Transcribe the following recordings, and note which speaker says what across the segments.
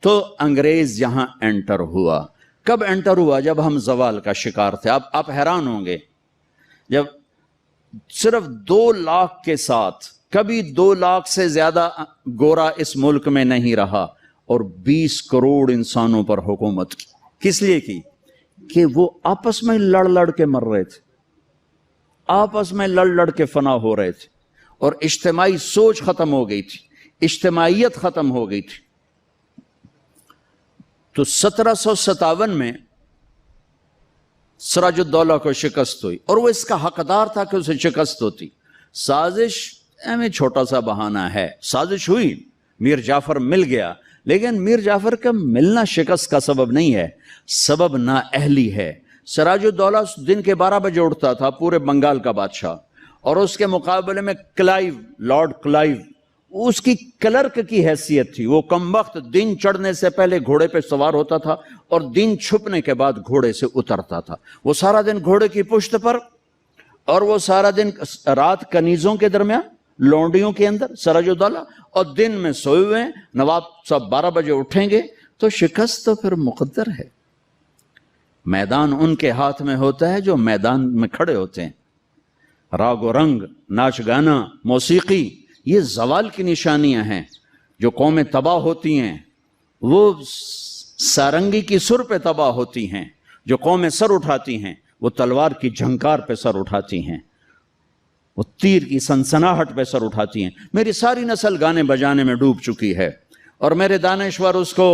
Speaker 1: تو انگریز یہاں انٹر ہوا. کب انٹر ہوا؟ جب ہم زوال کا شکار تھے. اب آپ حیران ہوں گے، جب صرف 2 لاکھ کے ساتھ، کبھی 2 لاکھ سے زیادہ گورا اس ملک میں نہیں رہا، اور 20 کروڑ انسانوں پر حکومت کی. کس لیے کی؟ کہ وہ آپس میں لڑ لڑ کے مر رہے تھے، آپس میں لڑ لڑ کے فنا ہو رہے تھے، اور اجتماعی سوچ ختم ہو گئی تھی، اجتماعیت ختم ہو گئی تھی. تو 1757 میں سراج الدولہ کو شکست ہوئی، اور وہ اس کا حقدار تھا کہ اسے شکست ہوتی. سازش میں چھوٹا سا بہانہ ہے، سازش ہوئی، میر جعفر مل گیا، لیکن میر جعفر کا ملنا شکست کا سبب نہیں ہے، سبب نااہلی ہے. سراج الدولہ دن کے 12 بجے اٹھتا تھا، پورے بنگال کا بادشاہ، اور اس کے مقابلے میں کلائیو، لارڈ کلائیو، اس کی کلرک کی حیثیت تھی. وہ کم وقت دن چڑھنے سے پہلے گھوڑے پہ سوار ہوتا تھا، اور دن چھپنے کے بعد گھوڑے سے اترتا تھا. وہ سارا دن گھوڑے کی پشت پر، اور وہ سارا دن رات کنیزوں کے درمیان، لونڈیوں کے اندر سراج الدولہ، اور دن میں سوئے ہوئے ہیں. نواب صاحب 12 بجے اٹھیں گے تو شکست تو پھر مقدر ہے. میدان ان کے ہاتھ میں ہوتا ہے جو میدان میں کھڑے ہوتے ہیں. راگ و رنگ، ناچ گانا، موسیقی، یہ زوال کی نشانیاں ہیں. جو قومیں تباہ ہوتی ہیں وہ سارنگی کی سر پہ تباہ ہوتی ہیں، جو قومیں سر اٹھاتی ہیں وہ تلوار کی جھنکار پہ سر اٹھاتی ہیں، وہ تیر کی سنسناہٹ پہ سر اٹھاتی ہیں. میری ساری نسل گانے بجانے میں ڈوب چکی ہے، اور میرے دانشور اس کو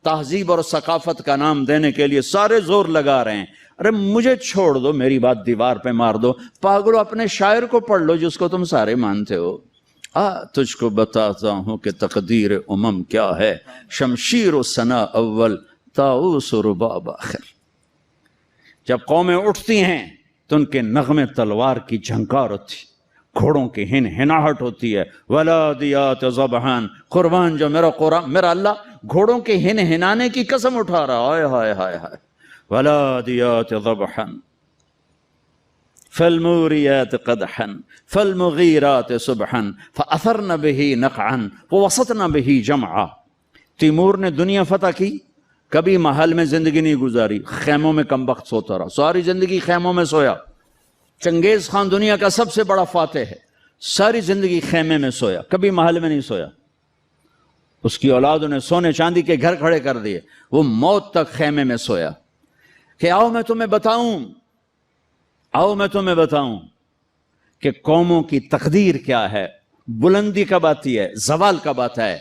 Speaker 1: تہذیب اور ثقافت کا نام دینے کے لیے سارے زور لگا رہے ہیں. ارے مجھے چھوڑ دو، میری بات دیوار پہ مار دو. پاگلو، اپنے شاعر کو پڑھ لو جس کو تم سارے مانتے ہو. تجھ کو بتاتا ہوں کہ تقدیر امم کیا ہے، شمشیر و ثنا اول، طاؤس و رباب آخر. جب قومیں اٹھتی ہیں تو ان کے نغمے تلوار کی جھنکار ہوتی، گھوڑوں کی ہن ہناہٹ ہوتی ہے. ولادیات ذبحان، قربان جو میرا اللہ گھوڑوں کے ہن ہنانے کی قسم اٹھا رہا. ہائے ہائے ہائے ہائے. ولادیات ذبحان فالموریات قدحا فالمغیرات صبحا فاثرن به نقعا ووسطن به جمعا. تیمور نے دنیا فتح کی، کبھی محل میں زندگی نہیں گزاری، خیموں میں کم وقت سوتا رہا، ساری زندگی خیموں میں سویا. چنگیز خان دنیا کا سب سے بڑا فاتح ہے، ساری زندگی خیمے میں سویا، کبھی محل میں نہیں سویا. اس کی اولادوں نے سونے چاندی کے گھر کھڑے کر دیے، وہ موت تک خیمے میں سویا. کہ آؤ میں تمہیں بتاؤں کہ قوموں کی تقدیر کیا ہے، بلندی کب آتی ہے، زوال کب آتا ہے.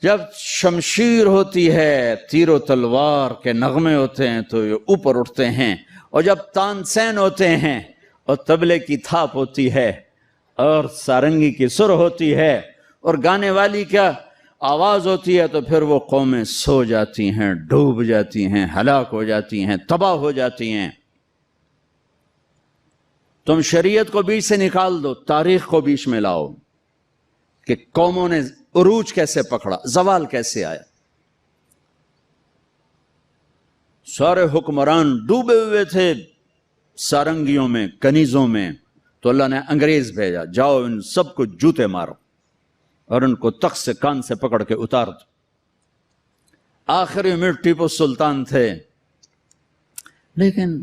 Speaker 1: جب شمشیر ہوتی ہے، تیر و تلوار کے نغمے ہوتے ہیں تو یہ اوپر اٹھتے ہیں، اور جب تانسین ہوتے ہیں اور طبلے کی تھاپ ہوتی ہے اور سارنگی کی سر ہوتی ہے اور گانے والی کیا آواز ہوتی ہے، تو پھر وہ قومیں سو جاتی ہیں، ڈوب جاتی ہیں، ہلاک ہو جاتی ہیں، تباہ ہو جاتی ہیں. تم شریعت کو بیچ سے نکال دو، تاریخ کو بیچ میں لاؤ کہ قوموں نے عروج کیسے پکڑا، زوال کیسے آیا. سارے حکمران ڈوبے ہوئے تھے سارنگیوں میں، کنیزوں میں، تو اللہ نے انگریز بھیجا، جاؤ ان سب کو جوتے مارو اور ان کو تخت سے کان سے پکڑ کے اتار دو. آخری میں ٹیپو سلطان تھے. لیکن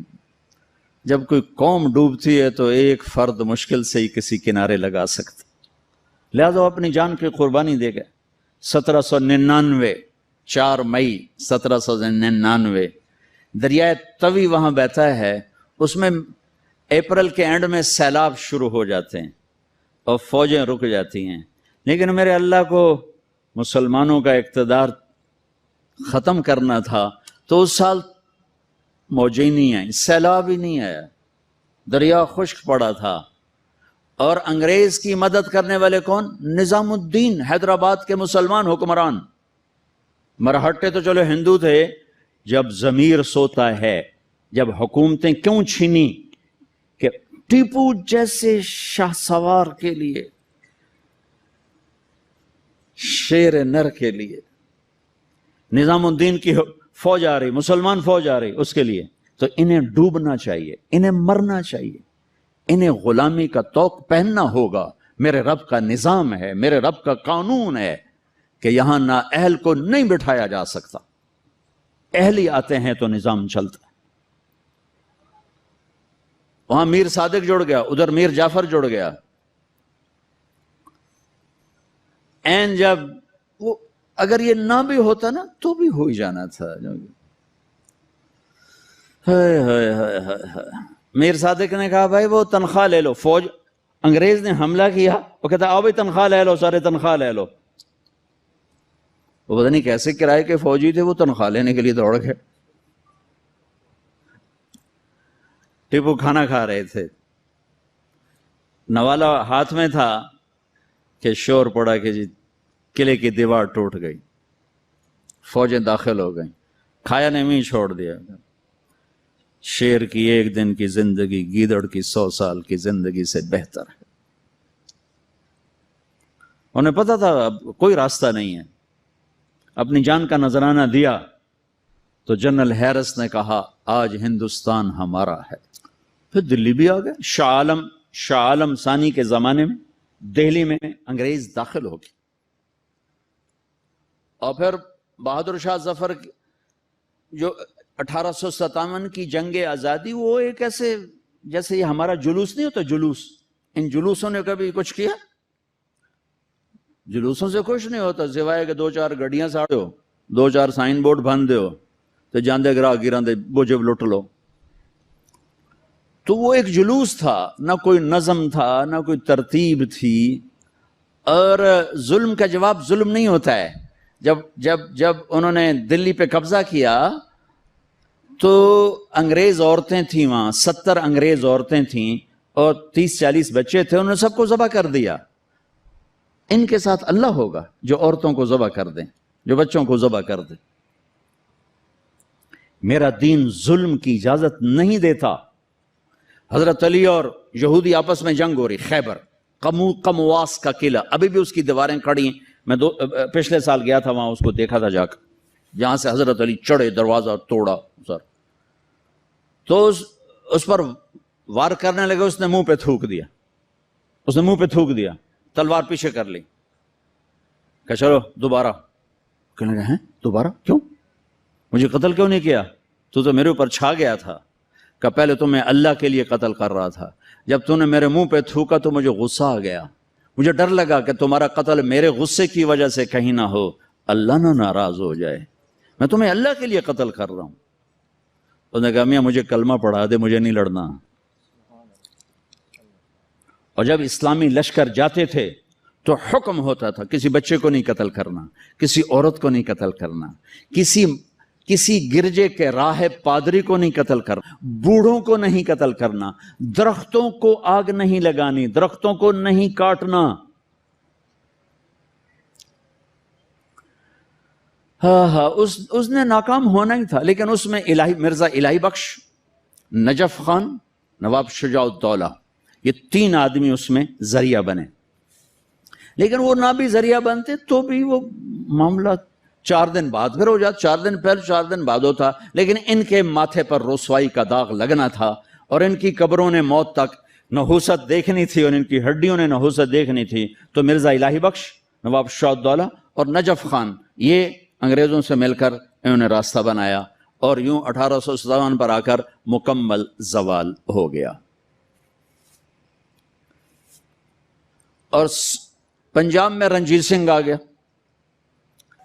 Speaker 1: جب کوئی قوم ڈوبتی ہے تو ایک فرد مشکل سے ہی کسی کنارے لگا سکتا، لہذا وہ اپنی جان کی قربانی دے گئے. 1799 4 مئی 1799 دریائے توی وہاں بہتا ہے، اس میں اپریل کے اینڈ میں سیلاب شروع ہو جاتے ہیں اور فوجیں رک جاتی ہیں. لیکن میرے اللہ کو مسلمانوں کا اقتدار ختم کرنا تھا، تو اس سال موجیں نہیں آئیں، سیلاب ہی نہیں آیا، دریا خشک پڑا تھا. اور انگریز کی مدد کرنے والے کون؟ نظام الدین، حیدرآباد کے مسلمان حکمران. مرہٹے تو چلو ہندو تھے. جب ضمیر سوتا ہے، جب حکومتیں کیوں چھینی؟ کہ ٹیپو جیسے شاہ سوار کے لیے، شیر نر کے لیے نظام الدین کی فوج آ رہی، مسلمان فوج آ رہی، اس کے لیے تو انہیں ڈوبنا چاہیے، انہیں مرنا چاہیے، انہیں غلامی کا طوق پہننا ہوگا. میرے رب کا نظام ہے، میرے رب کا قانون ہے کہ یہاں نااہل کو نہیں بٹھایا جا سکتا، اہل ہی آتے ہیں تو نظام چلتا ہے۔ وہاں میر صادق جڑ گیا، ادھر میر جعفر جڑ گیا۔ این جب وہ اگر یہ نہ بھی ہوتا نا تو بھی ہو ہی جانا تھا۔ میر صادق نے کہا بھائی وہ تنخواہ لے لو، فوج انگریز نے حملہ کیا، وہ کہتا آؤ بھائی تنخواہ لے لو، سارے تنخواہ لے لو۔ وہ پتہ نہیں کیسے کرائے کے فوجی تھے، وہ تنخواہ لینے کے لیے دوڑ گئے۔ ٹیپو کھانا کھا رہے تھے، نوالا ہاتھ میں تھا کہ شور پڑا کہ جی قلعے کی دیوار ٹوٹ گئی، فوجیں داخل ہو گئیں، کھایا نے بھی چھوڑ دیا۔ شیر کی ایک دن کی زندگی گیدڑ کی 100 سال کی زندگی سے بہتر ہے۔ انہیں پتا تھا اب کوئی راستہ نہیں ہے، اپنی جان کا نذرانہ دیا تو جنرل ہیرس نے کہا آج ہندوستان ہمارا ہے۔ پھر دلی بھی آ گئے۔ شاہ عالم ثانی کے زمانے میں دہلی میں انگریز داخل ہو گئے، اور پھر بہادر شاہ ظفر جو 1857 کی جنگ آزادی، وہ ایک ایسے جیسے یہ ہمارا جلوس نہیں ہوتا، جلوس، ان جلوسوں نے کبھی کچھ کیا؟ جلوسوں سے کچھ نہیں ہوتا سوائے کہ 2-4 گڈیاں ساڑو، 2-4 سائن بورڈ بن دیو تو جاندے گراہ گیران دے بوجھے لٹ لو۔ تو وہ ایک جلوس تھا، نہ کوئی نظم تھا، نہ کوئی ترتیب تھی۔ اور ظلم کا جواب ظلم نہیں ہوتا ہے۔ جب انہوں نے دلی پہ قبضہ کیا تو انگریز عورتیں تھیں وہاں، 70 انگریز عورتیں تھیں اور 30-40 بچے تھے، انہوں نے سب کو ذبح کر دیا۔ ان کے ساتھ اللہ ہوگا جو عورتوں کو ذبح کر دیں، جو بچوں کو ذبح کر دیں۔ میرا دین ظلم کی اجازت نہیں دیتا۔ حضرت علی اور یہودی آپس میں جنگ ہو رہی، خیبر قمواس کا قلعہ، ابھی بھی اس کی دیواریں کھڑی ہیں۔ میں پچھلے سال گیا تھا وہاں، اس کو دیکھا تھا جا کر، جہاں سے حضرت علی چڑھے، دروازہ توڑا سر، تو اس پر وار کرنے لگے، اس نے منہ پہ تھوک دیا، تلوار پیچھے کر لی، کہ چلو دوبارہ۔ کہنے لگے ہیں دوبارہ کیوں؟ مجھے قتل کیوں نہیں کیا؟ تو میرے اوپر چھا گیا تھا، کہ پہلے تو میں اللہ کے لیے قتل کر رہا تھا، جب تو نے میرے منہ پہ تھوکا تو مجھے غصہ آ گیا، مجھے ڈر لگا کہ تمہارا قتل میرے غصے کی وجہ سے کہیں نہ ہو، اللہ نہ ناراض ہو جائے، میں تمہیں اللہ کے لیے قتل کر رہا ہوں۔ اس نے کہا میاں مجھے کلمہ پڑھا دے، مجھے نہیں لڑنا۔ اور جب اسلامی لشکر جاتے تھے تو حکم ہوتا تھا کسی بچے کو نہیں قتل کرنا، کسی عورت کو نہیں قتل کرنا، کسی گرجے کے راہب پادری کو نہیں قتل کرنا، بوڑھوں کو نہیں قتل کرنا، درختوں کو آگ نہیں لگانی، درختوں کو نہیں کاٹنا۔ اس نے ناکام ہونا ہی تھا، لیکن اس میں مرزا الہی بخش، نجف خان، نواب شجاع الدولہ، یہ 3 آدمی اس میں ذریعہ بنے۔ لیکن وہ نہ بھی ذریعہ بنتے تو بھی وہ معاملہ 4 دن بعد پھر ہو جاتا، 4 دن پہلے 4 دن بعد ہوتا، لیکن ان کے ماتھے پر رسوائی کا داغ لگنا تھا، اور ان کی قبروں نے موت تک نحوست دیکھنی تھی، اور ان کی ہڈیوں نے نحوست دیکھنی تھی۔ تو مرزا الہی بخش، نواب شجاع الدولہ اور نجف خان، یہ انگریزوں سے مل کر انہوں نے راستہ بنایا، اور یوں 1857 پر آ کر مکمل زوال ہو گیا۔ اور پنجاب میں رنجیت سنگھ آ گیا،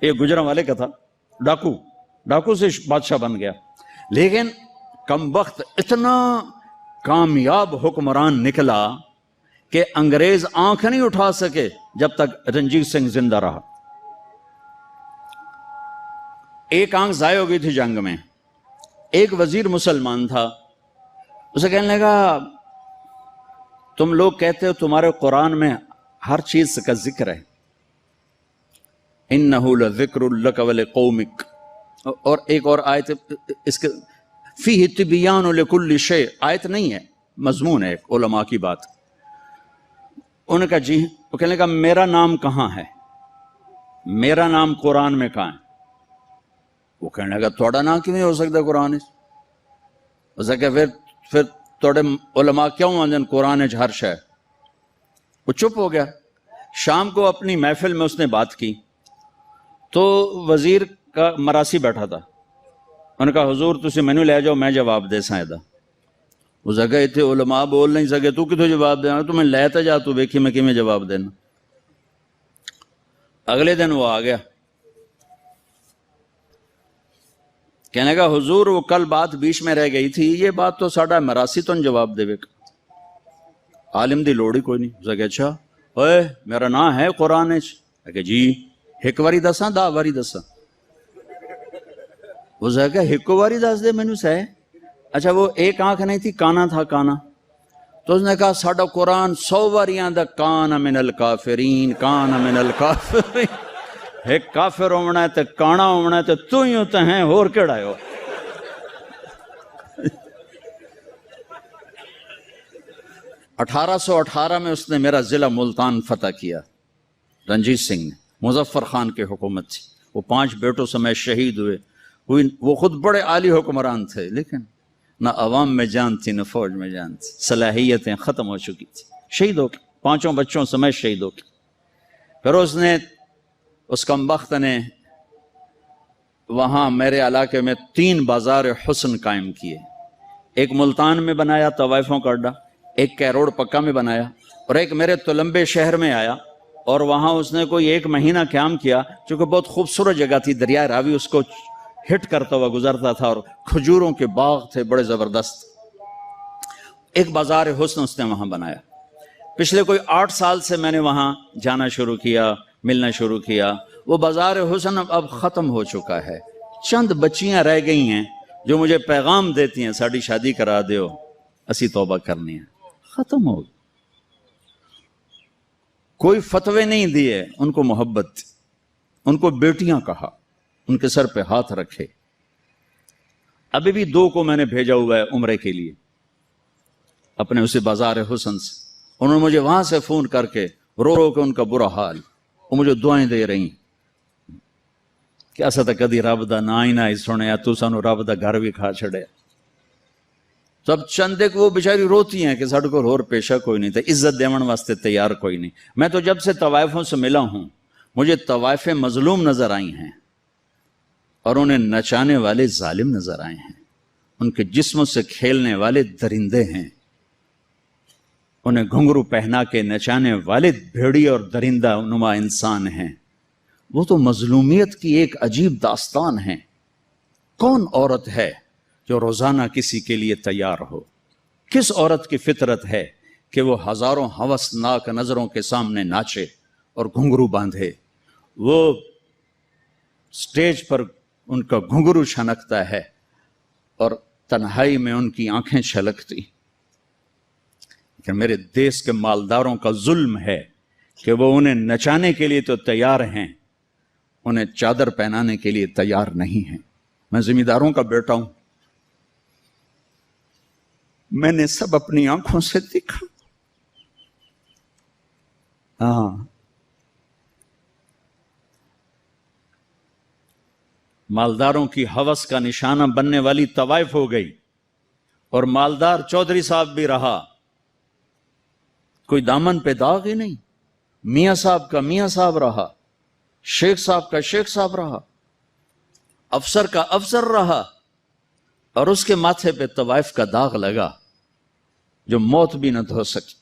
Speaker 1: ایک گجران والے کا تھا، ڈاکو سے بادشاہ بن گیا، لیکن کم وقت اتنا کامیاب حکمران نکلا کہ انگریز آنکھ نہیں اٹھا سکے جب تک رنجیت سنگھ زندہ رہا۔ ایک آنکھ ضائع ہو گئی تھی جنگ میں، ایک وزیر مسلمان تھا، اسے کہنے لگا تم لوگ کہتے ہو تمہارے قرآن میں ہر چیز کا ذکر ہے، انہو لذکر لک ولقومک، اور ایک اور آیت اس کے فیہ تبیان لکل شیء، آیت نہیں ہے مضمون ہے، ایک علماء کی بات۔ انہوں نے کہا جی، وہ کہنے لگا میرا نام کہاں ہے، میرا نام قرآن میں کہاں ہے؟ وہ کہنے لگا توڑا نام کیوں نہیں ہو سکتا قرآن اس؟ اسے کہ پھر توڑے علماء کیوں آنجن قرآن ہر شے؟ وہ چپ ہو گیا۔ شام کو اپنی محفل میں اس نے بات کی، تو وزیر کا مراسی بیٹھا تھا، انہوں نے کہا حضور تسی مینو لے جاؤ میں جواب دے ساں دا۔ اس جگہ اتنے علماء بول نہیں سکے، تو کتوں جواب دینا، تو میں لے تا جا، تو ویکھی میں کیویں جواب دینا۔ اگلے دن وہ آ گیا، کہنے کا حضور وہ کل بات بیچ میں رہ گئی تھی، یہ بات تو ساڈا مراسی تو جواب دے گا، عالم دی لوڑ ہی کوئی نہیں۔ اس کہ اچھا اوئے میرا نام ہے قرآن کہ جی ایک واری دساں 10 واری دساں؟ اس کہ ایک واری دس دے مینوں سہ۔ اچھا وہ ایک آنکھ نہیں تھی، کانا تھا، کانا۔ تو اس نے کہا ساڈا قرآن 100 واریاں دا کان من الکافرین، کان من الکافرین، ایک کافر ہونا ہے تے کانا ہونا ہے تے تو ہی ہوتا ہے، اور کیڑا ہے؟ 1818 میں اس نے میرا ضلع ملتان فتح کیا، رنجیت سنگھ نے، مظفر خان کی حکومت تھی، وہ 5 بیٹوں سمیت شہید ہوئے۔ وہ خود بڑے عالی حکمران تھے، لیکن نہ عوام میں جان تھی نہ فوج میں جان تھی، صلاحیتیں ختم ہو چکی تھی، شہید ہو کے 5 بچوں سمیت شہید ہو کے۔ پھر اس کمبخت نے وہاں میرے علاقے میں 3 بازار حسن قائم کیے، ایک ملتان میں بنایا طوائفوں کا اڈا، ایک کیروڑ پکا میں بنایا، اور ایک میرے تلمبے شہر میں آیا، اور وہاں اس نے کوئی 1 مہینہ قیام کیا، چونکہ بہت خوبصورت جگہ تھی، دریائے راوی اس کو ہٹ کرتا ہوا گزرتا تھا، اور کھجوروں کے باغ تھے بڑے زبردست۔ ایک بازار حسن اس نے وہاں بنایا۔ پچھلے کوئی 8 سال سے میں نے وہاں جانا شروع کیا، ملنا شروع کیا۔ وہ بازار حسن اب ختم ہو چکا ہے، چند بچیاں رہ گئی ہیں جو مجھے پیغام دیتی ہیں ساڑی شادی کرا دیو، اسی توبہ کرنی ہے، ختم ہو گئی۔ کوئی فتوے نہیں دیے، ان کو محبت تھی، ان کو بیٹیاں کہا، ان کے سر پہ ہاتھ رکھے۔ ابھی بھی 2 کو میں نے بھیجا ہوا ہے عمرے کے لیے اپنے اسی بازار حسن سے، انہوں نے مجھے وہاں سے فون کر کے رو رو کے ان کا برا حال، وہ مجھے دعائیں دے رہی ہیں کہ اسا تا کدی رب دا نا ہی نہ سنیا، تو سانو رب دا گھر بھی کھا چھڑیا۔ سب چند ایک وہ بیچاری روتی ہیں کہ ساڈے کول ہور پیشہ کوئی نہیں تھا، عزت دیون واسطے تیار کوئی نہیں۔ میں تو جب سے طوائفوں سے ملا ہوں مجھے طوائفیں مظلوم نظر آئی ہیں، اور انہیں نچانے والے ظالم نظر آئے ہیں، ان کے جسموں سے کھیلنے والے درندے ہیں، انہیں گھنگرو پہنا کے نچانے والے بھیڑی اور درندہ نما انسان ہیں۔ وہ تو مظلومیت کی ایک عجیب داستان ہے۔ کون عورت ہے جو روزانہ کسی کے لیے تیار ہو؟ کس عورت کی فطرت ہے کہ وہ ہزاروں ہوسناک نظروں کے سامنے ناچے اور گھنگرو باندھے؟ وہ سٹیج پر ان کا گھنگرو چھنکتا ہے اور تنہائی میں ان کی آنکھیں چھلکتی۔ لیکن میرے دیس کے مالداروں کا ظلم ہے کہ وہ انہیں نچانے کے لیے تو تیار ہیں، انہیں چادر پہنانے کے لیے تیار نہیں ہیں۔ میں زمینداروں کا بیٹا ہوں، میں نے سب اپنی آنکھوں سے دیکھا۔ ہاں، مالداروں کی ہوس کا نشانہ بننے والی طوائف ہو گئی، اور مالدار چودھری صاحب بھی رہا، کوئی دامن پہ داغ ہی نہیں۔ میاں صاحب کا میاں صاحب رہا، شیخ صاحب کا شیخ صاحب رہا، افسر کا افسر رہا، اور اس کے ماتھے پہ طوائف کا داغ لگا جو موت بھی نہ دھو سکی۔